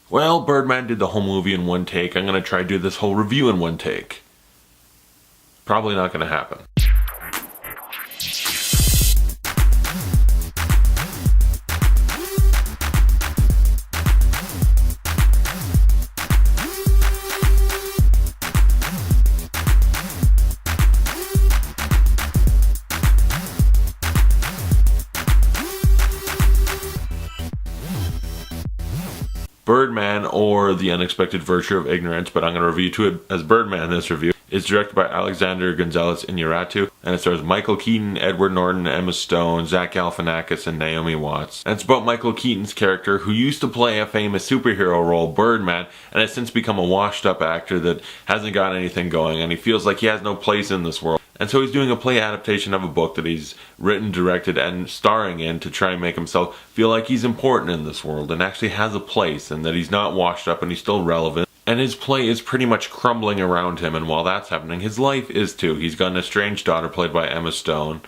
well, Birdman did the whole movie in one take, I'm gonna try to do this whole review in one take. Probably not gonna happen. Birdman, or The Unexpected Virtue of Ignorance, but I'm going to review to it as Birdman in this review, is directed by Alejandro Inarritu, and it stars Michael Keaton, Edward Norton, Emma Stone, Zach Galifanakis, and Naomi Watts. And it's about Michael Keaton's character, who used to play a famous superhero role, Birdman, and has since become a washed-up actor that hasn't got anything going, and he feels like he has no place in this world. And so he's doing a play adaptation of a book that he's written, directed, and starring in to try and make himself feel like he's important in this world and actually has a place, and that he's not washed up and he's still relevant. And his play is pretty much crumbling around him, and while that's happening, his life is too. He's got an estranged daughter played by Emma Stone,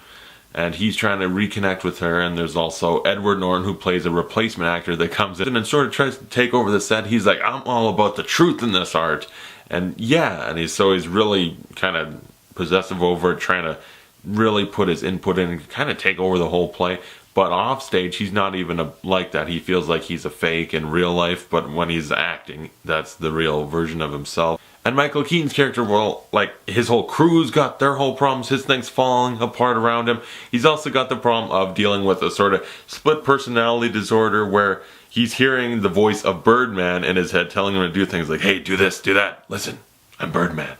and he's trying to reconnect with her, and there's also Edward Norton, who plays a replacement actor that comes in and sort of tries to take over the set. He's like, I'm all about the truth in this art. And yeah, and he's really kind of possessive over it, trying to really put his input in and kind of take over the whole play. But off stage, he's not even like that. He feels like he's a fake in real life, but when he's acting, that's the real version of himself. And Michael Keaton's character, well, like, his whole crew's got their whole problems, his thing's falling apart around him. He's also got the problem of dealing with a sort of split personality disorder where he's hearing the voice of Birdman in his head telling him to do things like, hey, do this, do that, listen, I'm Birdman.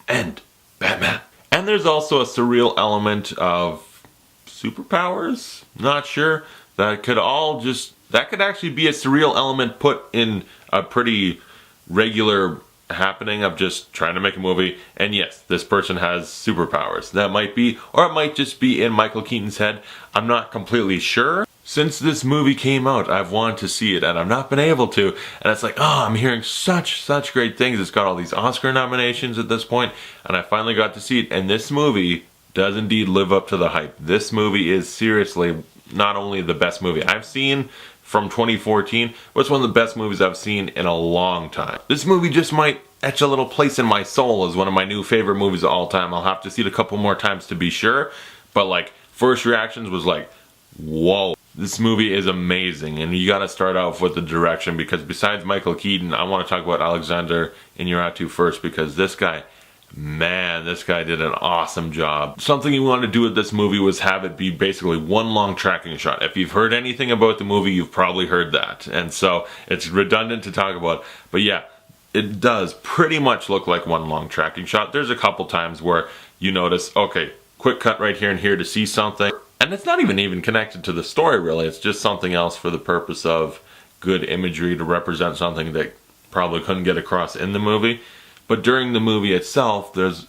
And Batman. And there's also a surreal element of superpowers? Not sure. That could actually be a surreal element put in a pretty regular happening of just trying to make a movie, and yes, this person has superpowers. That might be, or it might just be in Michael Keaton's head. I'm not completely sure. Since this movie came out, I've wanted to see it, and I've not been able to, and it's like, oh, I'm hearing such great things. It's got all these Oscar nominations at this point, and I finally got to see it, and this movie does indeed live up to the hype. This movie is seriously not only the best movie I've seen from 2014, but it's one of the best movies I've seen in a long time. This movie just might etch a little place in my soul as one of my new favorite movies of all time. I'll have to see it a couple more times to be sure, but like, first reactions was like, whoa. This movie is amazing, and you gotta start off with the direction, because besides Michael Keaton, I want to talk about Alejandro Inarritu first, because this guy, man, this guy did an awesome job. Something he wanted to do with this movie was have it be basically one long tracking shot. If you've heard anything about the movie, you've probably heard that, and so it's redundant to talk about, but yeah, it does pretty much look like one long tracking shot. There's a couple times where you notice, okay, quick cut right here and here to see something. And it's not even connected to the story, really. It's just something else for the purpose of good imagery to represent something that probably couldn't get across in the movie. But during the movie itself, there's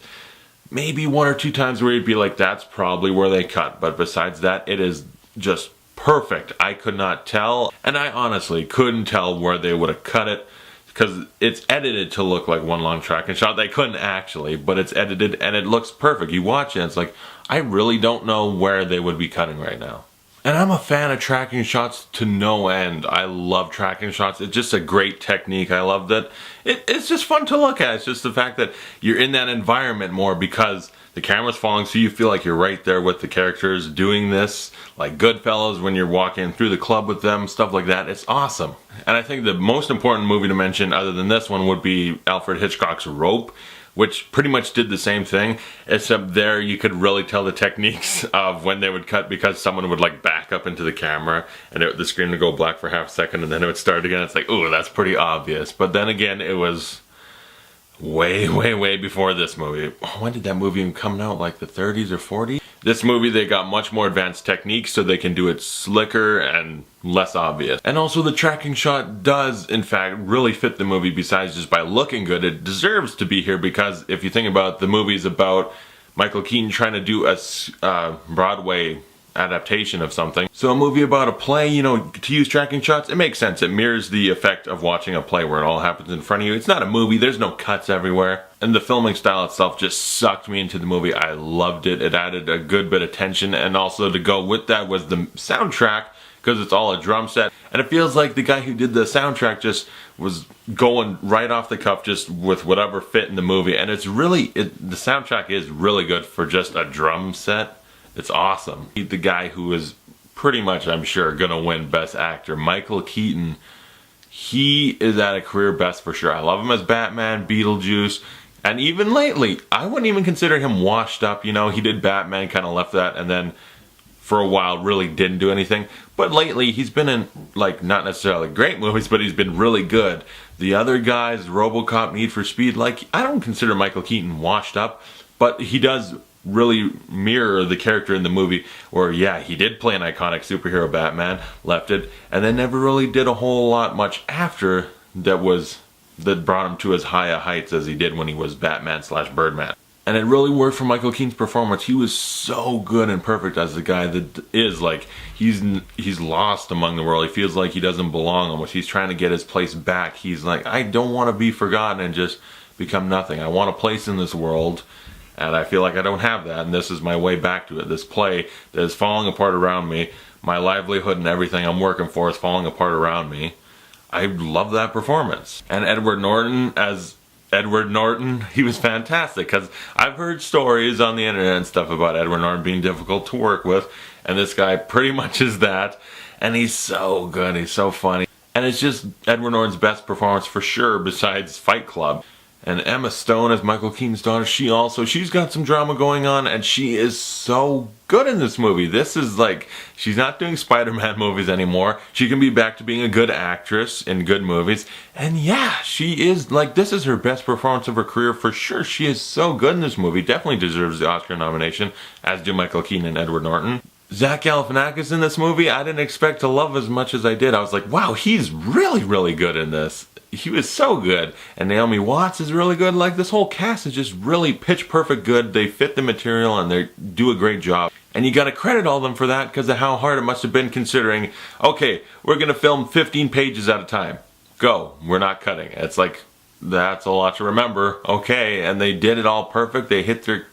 maybe one or two times where you'd be like, that's probably where they cut. But besides that, it is just perfect. I could not tell. And I honestly couldn't tell where they would have cut it, because it's edited to look like one long tracking shot. They couldn't actually, but it's edited and it looks perfect. You watch it, it's like, I really don't know where they would be cutting right now. And I'm a fan of tracking shots to no end. I love tracking shots. It's just a great technique. I love that. It's just fun to look at. It's just the fact that you're in that environment more because the camera's falling, so you feel like you're right there with the characters doing this. Like Goodfellas, when you're walking through the club with them, stuff like that. It's awesome. And I think the most important movie to mention, other than this one, would be Alfred Hitchcock's Rope, which pretty much did the same thing, except there you could really tell the techniques of when they would cut, because someone would like back up into the camera and the screen would go black for half a second and then it would start again. It's like, ooh, that's pretty obvious. But then again, it was way before this movie. When did that movie even come out? Like the 30s or 40s? This movie, they got much more advanced techniques so they can do it slicker and less obvious. And also the tracking shot does, in fact, really fit the movie. Besides just by looking good, it deserves to be here, because if you think about it, the movie's about Michael Keaton trying to do a Broadway adaptation of something. So a movie about a play, you know, to use tracking shots, it makes sense. It mirrors the effect of watching a play where it all happens in front of you. It's not a movie, there's no cuts everywhere. And the filming style itself just sucked me into the movie. I loved it. It added a good bit of tension, and also to go with that was the soundtrack, because it's all a drum set. And it feels like the guy who did the soundtrack just was going right off the cuff just with whatever fit in the movie. And it's really, the soundtrack is really good for just a drum set. It's awesome. The guy who is pretty much, I'm sure, gonna win Best Actor, Michael Keaton, he is at a career best for sure. I love him as Batman, Beetlejuice, and even lately, I wouldn't even consider him washed up. You know, he did Batman, kind of left that, and then for a while really didn't do anything. But lately, he's been in, like, not necessarily great movies, but he's been really good. The other guys, RoboCop, Need for Speed, like, I don't consider Michael Keaton washed up, but he does really mirror the character in the movie where, yeah, he did play an iconic superhero Batman, left it, and then never really did a whole lot much after that brought him to as high a heights as he did when he was Batman/Birdman. And it really worked for Michael Keaton's performance. He was so good and perfect as the guy that is, like, he's lost among the world. He feels like he doesn't belong almost. He's trying to get his place back. He's like, I don't want to be forgotten and just become nothing. I want a place in this world, and I feel like I don't have that, and this is my way back to it. This play that is falling apart around me, my livelihood and everything I'm working for is falling apart around me. I love that performance. And Edward Norton as Edward Norton, he was fantastic, because I've heard stories on the internet and stuff about Edward Norton being difficult to work with, and this guy pretty much is that, and he's so good, he's so funny. And it's just Edward Norton's best performance for sure, besides Fight Club. And Emma Stone as Michael Keaton's daughter, she's got some drama going on, and she is so good in this movie. This is like, she's not doing Spider-Man movies anymore. She can be back to being a good actress in good movies. And yeah, she is, like, this is her best performance of her career for sure. She is so good in this movie. Definitely deserves the Oscar nomination, as do Michael Keaton and Edward Norton. Zach Galifanakis in this movie, I didn't expect to love as much as I did. I was like, wow, he's really, really good in this. He was so good. And Naomi Watts is really good. Like, this whole cast is just really pitch perfect good. They fit the material and they do a great job. And you gotta credit all of them for that because of how hard it must have been, considering, okay, we're gonna film 15 pages at a time. Go. We're not cutting. It's like, that's a lot to remember. Okay, and they did it all perfect. They hit their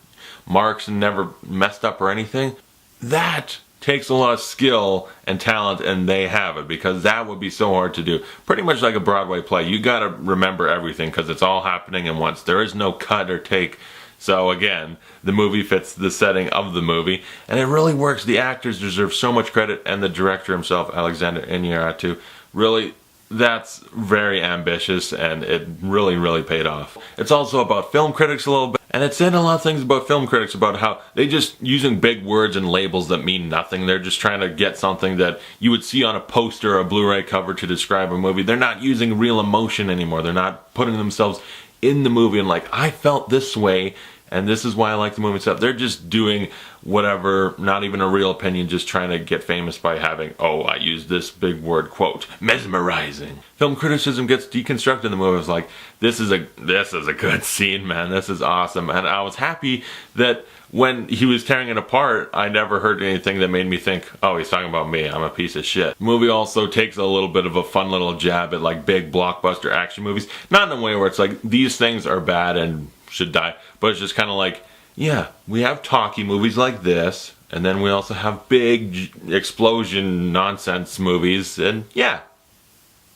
marks and never messed up or anything. That takes a lot of skill and talent, and they have it, because that would be so hard to do. Pretty much like a Broadway play. You gotta remember everything because it's all happening at once. There is no cut or take. So again, the movie fits the setting of the movie, and it really works. The actors deserve so much credit, and the director himself, Alejandro Inarritu, really, that's very ambitious, and it really, really paid off. It's also about film critics a little bit, and it said a lot of things about film critics about how they just using big words and labels that mean nothing. They're just trying to get something that you would see on a poster or a Blu-ray cover to describe a movie. They're not using real emotion anymore. They're not putting themselves in the movie and like, I felt this way, and this is why I like the movie and stuff. They're just doing whatever, not even a real opinion, just trying to get famous by having, oh, I used this big word, quote, mesmerizing. Film criticism gets deconstructed in the movie. It's like, this is a good scene, man. This is awesome. And I was happy that when he was tearing it apart, I never heard anything that made me think, oh, he's talking about me, I'm a piece of shit. The movie also takes a little bit of a fun little jab at like big blockbuster action movies. Not in a way where it's like, these things are bad and should die, but it's just kind of like, yeah, we have talkie movies like this, and then we also have big explosion nonsense movies, and yeah,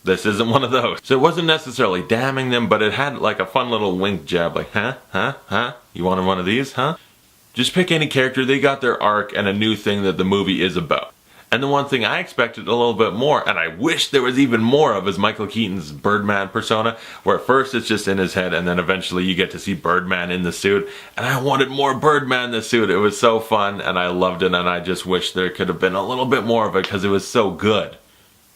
this isn't one of those. So it wasn't necessarily damning them, but it had like a fun little wink jab, like, huh? You wanted one of these, huh? Just pick any character, they got their arc and a new thing that the movie is about. And the one thing I expected a little bit more, and I wish there was even more of, is Michael Keaton's Birdman persona, where at first it's just in his head, and then eventually you get to see Birdman in the suit. And I wanted more Birdman in the suit. It was so fun, and I loved it, and I just wish there could have been a little bit more of it, because it was so good.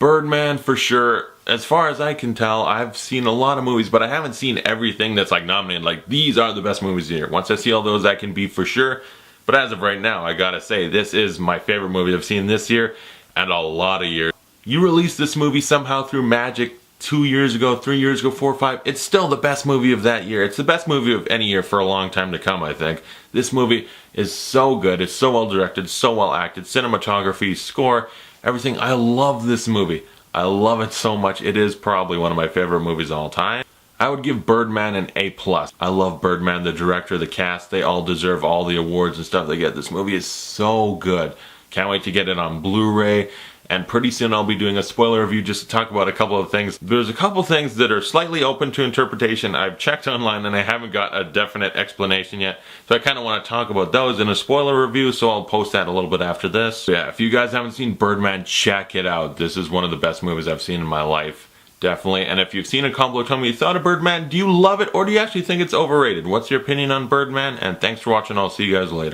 Birdman, for sure. As far as I can tell, I've seen a lot of movies, but I haven't seen everything that's like nominated. Like, these are the best movies of the year. Once I see all those, I can be for sure. But as of right now, I gotta say, this is my favorite movie I've seen this year, and a lot of years. You released this movie somehow through magic 2 years ago, 3 years ago, 4 or 5. It's still the best movie of that year. It's the best movie of any year for a long time to come, I think. This movie is so good. It's so well directed, so well acted. Cinematography, score, everything. I love this movie. I love it so much. It is probably one of my favorite movies of all time. I would give Birdman an A+. I love Birdman, the director, the cast. They all deserve all the awards and stuff they get. This movie is so good. Can't wait to get it on Blu-ray and pretty soon I'll be doing a spoiler review just to talk about a couple of things. There's a couple things that are slightly open to interpretation. I've checked online and I haven't got a definite explanation yet, so I kind of want to talk about those in a spoiler review, so I'll post that a little bit after this. So yeah, if you guys haven't seen Birdman, check it out. This is one of the best movies I've seen in my life. Definitely. And if you've seen a comment below, tell me what you thought of Birdman. Do you love it or do you actually think it's overrated? What's your opinion on Birdman? And thanks for watching. I'll see you guys later.